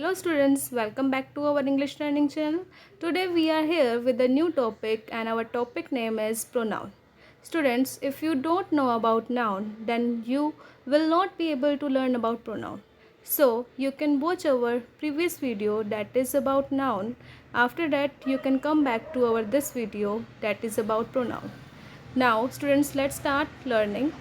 Hello students, welcome back to our English learning channel. Today we are here with a new topic and our topic name is pronoun. Students, if you don't know about noun, then you will not be able to learn about pronoun. So you can watch our previous video that is about noun. After that you can come back to our this video that is about pronoun. Now students, let's start learning.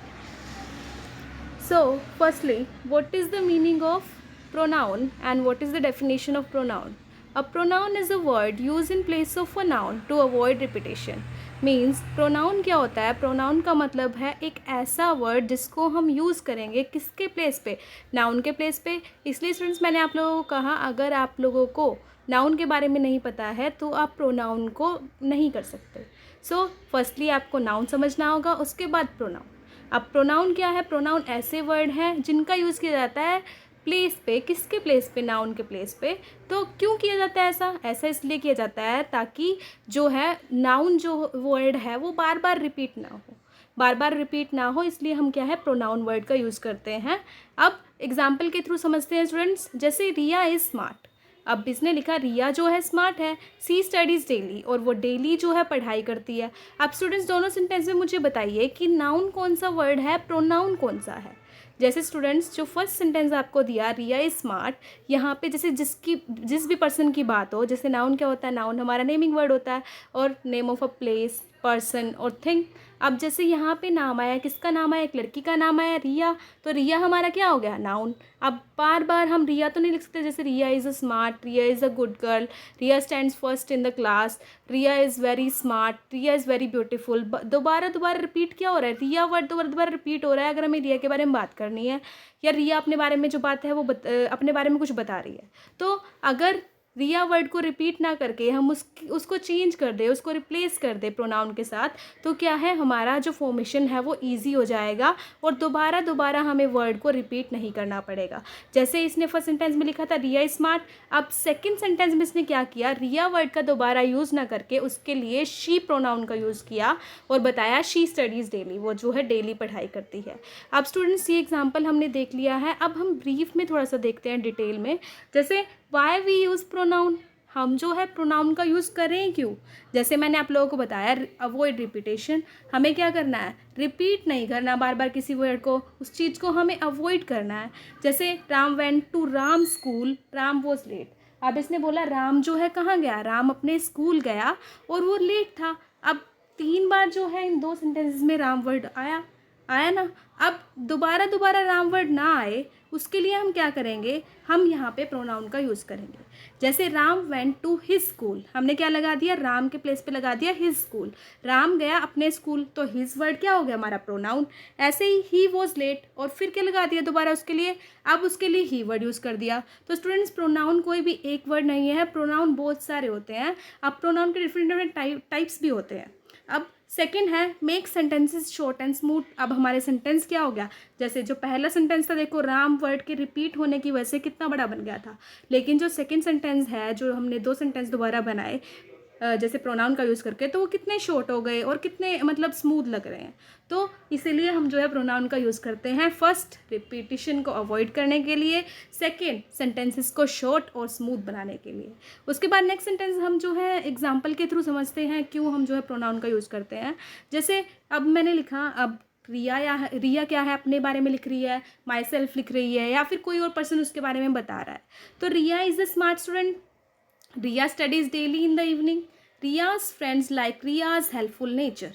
So, firstly, what is the meaning of pronoun and what is the definition of pronoun? A pronoun is a word used in place of a noun to avoid repetition. Means pronoun क्या होता है? Pronoun का मतलब है एक ऐसा word जिसको हम यूज़ करेंगे किसके प्लेस पे? नाउन के प्लेस पे. इसलिए स्टूडेंट्स मैंने आप लोगों को कहा अगर आप लोगों को नाउन के बारे में नहीं पता है तो आप प्रोनाउन को नहीं कर सकते. सो फर्स्टली आपको नाउन समझना होगा, उसके बाद प्रोनाउन. अब प्रोनाउन क्या है? प्रोनाउन ऐसे वर्ड हैं जिनका यूज़ किया जाता है प्लेस पे. किसके प्लेस पे? नाउन के प्लेस पे. तो क्यों किया जाता है ऐसा? ऐसा इसलिए किया जाता है ताकि जो है नाउन जो वर्ड है वो बार बार रिपीट ना हो. बार बार रिपीट ना हो इसलिए हम क्या है प्रोनाउन वर्ड का यूज़ करते हैं. अब एग्जाम्पल के थ्रू समझते हैं स्टूडेंट्स. जैसे रिया इज़ स्मार्ट. अब इसने लिखा रिया जो है स्मार्ट है. सी स्टडीज़ डेली, और वो डेली जो है पढ़ाई करती है. अब स्टूडेंट्स दोनों सेंटेंस में मुझे बताइए कि नाउन कौन सा वर्ड है, प्रोनाउन कौन सा है. जैसे स्टूडेंट्स जो फर्स्ट सेंटेंस आपको दिया रिया इज़ स्मार्ट, यहाँ पे जैसे जिस भी पर्सन की बात हो, जैसे नाउन क्या होता है? नाउन हमारा नेमिंग वर्ड होता है और name of a place, person और थिंग. अब जैसे यहाँ पे नाम आया, किसका नाम आया? एक लड़की का नाम आया रिया, तो रिया हमारा क्या हो गया? नाउन. अब बार बार हम रिया तो नहीं लिख सकते. जैसे Riya is a smart, Riya is a good girl, Riya stands first in the class, Riya is very smart, Riya is very beautiful. दोबारा रिपीट क्या हो रहा है? रिया वर्ड दोबारा रिपीट हो रहा है अगर हमें रिया के बारे में बात करनी है, या रिया अपने बारे में जो बात है वो अपने बारे में कुछ बता रही है. तो अगर रिया वर्ड को रिपीट ना करके हम उसको चेंज कर दे, उसको रिप्लेस कर दे प्रोनाउन के साथ, तो क्या है हमारा जो फॉर्मेशन है वो इजी हो जाएगा और दोबारा हमें वर्ड को रिपीट नहीं करना पड़ेगा. जैसे इसने फर्स्ट सेंटेंस में लिखा था रिया इज स्मार्ट. अब सेकंड सेंटेंस में इसने क्या किया? रिया वर्ड का दोबारा यूज़ ना करके उसके लिए शी प्रोनाउन का यूज़ किया और बताया शी स्टडीज़ डेली, वो जो है डेली पढ़ाई करती है. अब स्टूडेंट्स ये एग्जाम्पल हमने देख लिया है. अब हम ब्रीफ में थोड़ा सा देखते हैं डिटेल में. जैसे वाई वी यूज़ प्रोनाउन, हम जो है प्रोनाउन का यूज़ करें क्यों? जैसे मैंने आप लोगों को बताया अवॉइड रिपीटेशन. हमें क्या करना है? रिपीट नहीं करना बार बार किसी वर्ड को, उस चीज़ को हमें अवॉइड करना है. जैसे Ram went to Ram school, Ram was late. अब इसने बोला राम जो है कहाँ गया? राम अपने स्कूल गया और वो लेट था. अब 3 बार जो है इन 2 सेंटेंसेस में राम वर्ड आया ना. अब दोबारा राम वर्ड ना आए उसके लिए हम क्या करेंगे? हम यहाँ पे प्रोनाउन का यूज़ करेंगे. जैसे Ram went to his school, हमने क्या लगा दिया? राम के प्लेस पे लगा दिया हिज स्कूल. राम गया अपने स्कूल, तो हिज वर्ड क्या हो गया? हमारा प्रोनाउन. ऐसे ही वॉज लेट, और फिर क्या लगा दिया दोबारा उसके लिए? अब उसके लिए ही वर्ड यूज़ कर दिया. तो स्टूडेंट्स प्रोनाउन कोई भी एक वर्ड नहीं है, प्रोनाउन बहुत सारे होते हैं. अब प्रोनाउन के डिफरेंट टाइप्स भी होते हैं. अब सेकंड है make sentences short and smooth. अब हमारे सेंटेंस क्या हो गया? जैसे जो पहला सेंटेंस था देखो राम वर्ड के रिपीट होने की वजह से कितना बड़ा बन गया था, लेकिन जो सेकंड सेंटेंस है जो हमने 2 सेंटेंस दोबारा बनाए जैसे प्रोनाउन का यूज़ करके, तो वो कितने शॉर्ट हो गए और कितने मतलब स्मूथ लग रहे हैं. तो इसीलिए हम जो है प्रोनाउन का यूज़ करते हैं. फर्स्ट रिपीटिशन को अवॉइड करने के लिए, सेकेंड सेंटेंसेस को शॉर्ट और स्मूथ बनाने के लिए. उसके बाद नेक्स्ट सेंटेंस हम जो है एग्जाम्पल के थ्रू समझते हैं क्यों हम जो है प्रोनाउन का यूज़ करते हैं. जैसे अब मैंने लिखा, अब रिया क्या है अपने बारे में लिख रही है, माई सेल्फ लिख रही है, या फिर कोई और पर्सन उसके बारे में बता रहा है. तो Riya is a smart student. Riya studies daily in the evening. Riya's friends like Riya's helpful nature.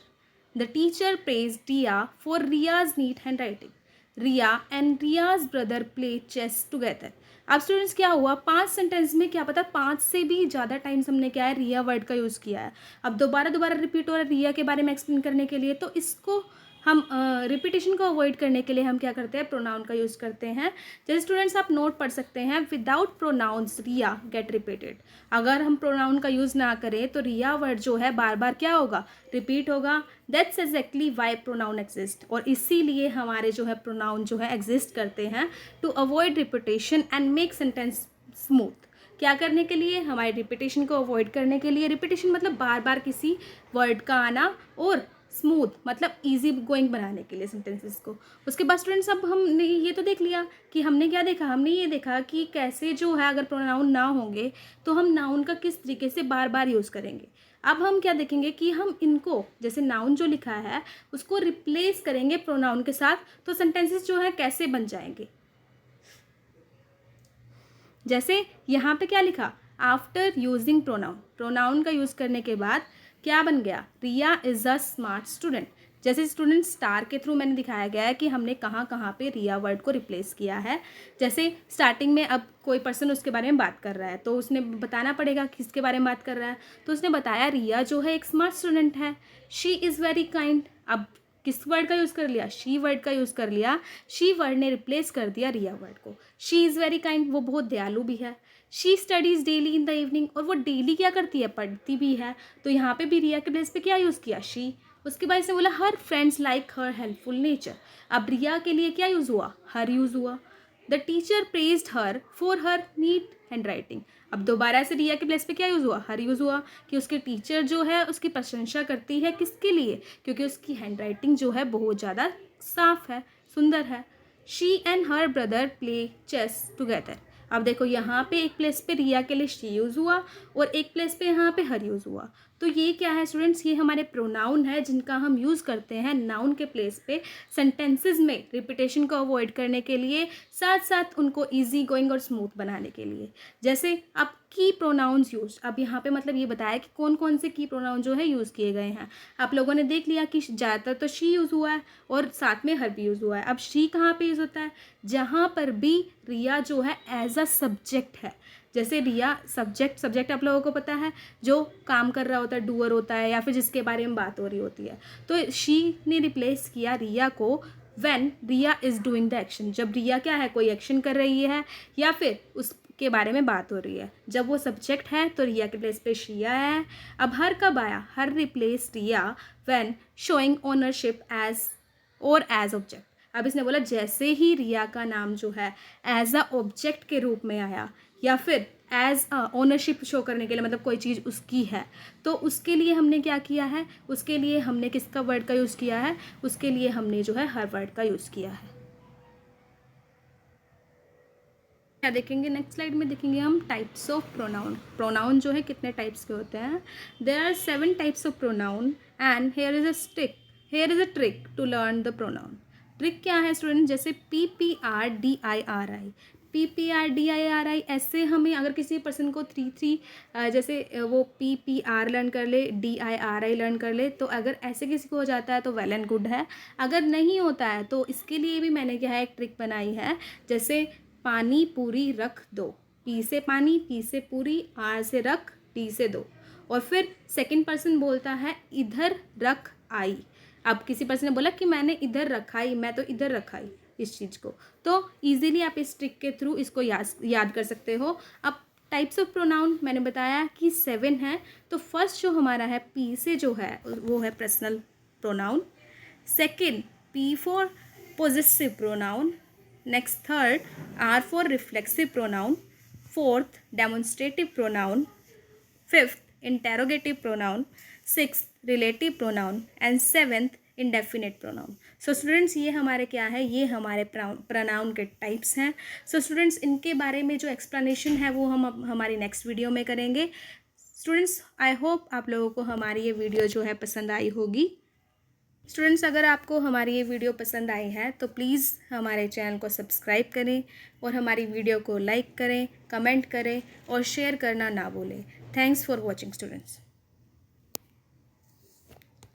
The teacher praised Riya for Riya's neat handwriting. Riya and Riya's brother play chess together. अब students क्या हुआ? 5 sentence में क्या पता 5 से भी ज़्यादा times हमने क्या है रिया वर्ड का यूज़ किया है. अब दोबारा रिपीट हो रहा है रिया के बारे में एक्सप्लेन करने के लिए, तो इसको हम रिपीटेशन को अवॉइड करने के लिए हम क्या करते हैं? प्रोनाउन का यूज़ करते हैं. जैसे स्टूडेंट्स आप नोट पढ़ सकते हैं, विदाउट प्रोनाउंस रिया गेट रिपीटेड. अगर हम प्रोनाउन का यूज़ ना करें तो रिया वर्ड जो है बार बार क्या होगा? रिपीट होगा. That's exactly Y pronoun exist, और इसीलिए हमारे जो है प्रोनाउन जो है एग्जिस्ट करते हैं to avoid repetition and make sentence smooth. क्या करने के लिए? हमारे रिपीटेशन को अवॉइड करने के लिए. रिपीटेशन मतलब बार बार किसी वर्ड का आना, और स्मूथ मतलब इजी गोइंग बनाने के लिए सेंटेंसेस को। उसके बाद स्टूडेंट्स अब हमने ये तो देख लिया कि हमने क्या देखा, हमने ये देखा कि कैसे जो है अगर प्रोनाउन ना होंगे तो हम नाउन का किस तरीके से बार बार यूज़ करेंगे। अब हम क्या देखेंगे कि हम इनको जैसे नाउन जो लिखा है उसको रिप्लेस करेंगे प्रोनाउन के साथ, तो सेंटेंसेस जो है कैसे बन जाएंगे। जैसे यहाँ पे क्या लिखा, आफ्टर यूजिंग प्रोनाउन, प्रोनाउन का यूज़ करने के बाद क्या बन गया, रिया इज़ अ स्मार्ट स्टूडेंट। जैसे स्टूडेंट स्टार के थ्रू मैंने दिखाया गया है कि हमने कहाँ कहाँ पे रिया वर्ड को रिप्लेस किया है। जैसे स्टार्टिंग में अब कोई पर्सन उसके बारे में बात कर रहा है तो उसने बताना पड़ेगा किसके बारे में बात कर रहा है, तो उसने बताया रिया जो है एक स्मार्ट स्टूडेंट है। शी इज़ वेरी काइंड, अब किस वर्ड का यूज़ कर लिया, शी वर्ड का यूज़ कर लिया। शी वर्ड ने रिप्लेस कर दिया रिया वर्ड को। शी इज़ वेरी काइंड, वो बहुत दयालु भी है। She studies daily in the evening, और वो डेली क्या करती है, पढ़ती भी है। तो यहाँ पे भी रिया के प्लेस पे क्या यूज़ किया, शी। उसके बाद इसने बोला her friends like her helpful nature. अब रिया के लिए क्या यूज़ हुआ, हर यूज़ हुआ। The teacher praised her for her neat hand writing. अब दोबारा से रिया के प्लेस पे क्या यूज़ हुआ, हर यूज़ हुआ कि उसके टीचर जो है उसकी प्रशंसा करती है, किसके लिए, क्योंकि उसकी हैंड राइटिंग जो है बहुत ज़्यादा साफ है, सुंदर है। She and her brother play chess together. अब देखो यहाँ पे एक प्लेस पे रिया के लिए शी यूज़ हुआ और एक प्लेस पे यहाँ पे हर यूज़ हुआ। तो ये क्या है स्टूडेंट्स, ये हमारे प्रोनाउन है जिनका हम यूज़ करते हैं नाउन के प्लेस पे सेंटेंसेस में रिपीटेशन को अवॉइड करने के लिए, साथ साथ उनको इजी गोइंग और स्मूथ बनाने के लिए। जैसे अब की प्रोनाउंस यूज, अब यहाँ पे मतलब ये बताया कि कौन कौन से की प्रोनाउन जो है यूज़ किए गए हैं। आप लोगों ने देख लिया कि ज़्यादातर तो शी यूज़ हुआ है और साथ में हर भी यूज़ हुआ है। अब शी कहाँ पे यूज़ होता है, जहाँ पर भी रिया जो है एज अ सब्जेक्ट है। जैसे रिया सब्जेक्ट आप लोगों को पता है जो काम कर रहा होता है, डूअर होता है, या फिर जिसके बारे में बात हो रही होती है। तो शी ने रिप्लेस किया रिया को when Riya is doing the action, जब रिया क्या है, कोई एक्शन कर रही है या फिर उसके बारे में बात हो रही है। जब वो सब्जेक्ट है तो रिया के प्लेस पे शी आया है। अब हर कब आया, her replace Riya when showing ownership as और एज ऑब्जेक्ट। अब इसने बोला जैसे ही रिया का नाम जो है एज अ ऑब्जेक्ट के रूप में आया या फिर एज अ ओनरशिप शो करने के लिए, मतलब कोई चीज़ उसकी है, तो उसके लिए हमने क्या किया है, उसके लिए हमने किसका वर्ड का यूज़ किया है, उसके लिए हमने जो है हर वर्ड का यूज़ किया है। क्या देखेंगे नेक्स्ट स्लाइड में, देखेंगे हम टाइप्स ऑफ प्रोनाउन। प्रोनाउन जो है कितने टाइप्स के होते हैं, there are 7 types of pronoun and here is a trick to learn the pronoun. Trick क्या है स्टूडेंट, जैसे PPRDIRI, PPRDIRI ऐसे हमें अगर किसी पर्सन को थ्री जैसे वो PPR लर्न कर ले, DIRI लर्न कर ले, तो अगर ऐसे किसी को हो जाता है तो वेल एंड गुड है। अगर नहीं होता है तो इसके लिए भी मैंने क्या है एक ट्रिक बनाई है। जैसे पानी पूरी रख दो, पी से पानी, पी से पूरी, आर से रख, टी से दो। और फिर सेकंड पर्सन बोलता है इधर रख आई। अब किसी पर्सन ने बोला कि मैंने इधर रखाई, मैं तो इधर रखाई इस चीज़ को। तो इजीली आप इस ट्रिक के थ्रू इसको याद कर सकते हो। अब टाइप्स ऑफ प्रोनाउन मैंने बताया कि 7 है। तो फर्स्ट जो हमारा है पी से जो है वो है personal pronoun. Second P for possessive pronoun. Next third R for reflexive pronoun. Fourth demonstrative pronoun. Fifth interrogative pronoun. Sixth relative pronoun and seventh indefinite pronoun. So students ये हमारे क्या है, ये हमारे प्रोनाउन के टाइप्स हैं। सो स्टूडेंट्स इनके बारे में जो एक्सप्लेनेशन है वो हम हमारी नेक्स्ट वीडियो में करेंगे। स्टूडेंट्स आई होप आप लोगों को हमारी ये वीडियो जो है पसंद आई होगी। स्टूडेंट्स अगर आपको हमारी ये वीडियो पसंद आई है तो प्लीज़ हमारे चैनल को सब्सक्राइब करें और हमारी वीडियो को लाइक करें, कमेंट करें और शेयर करना ना भूलें। Thanks for watching students.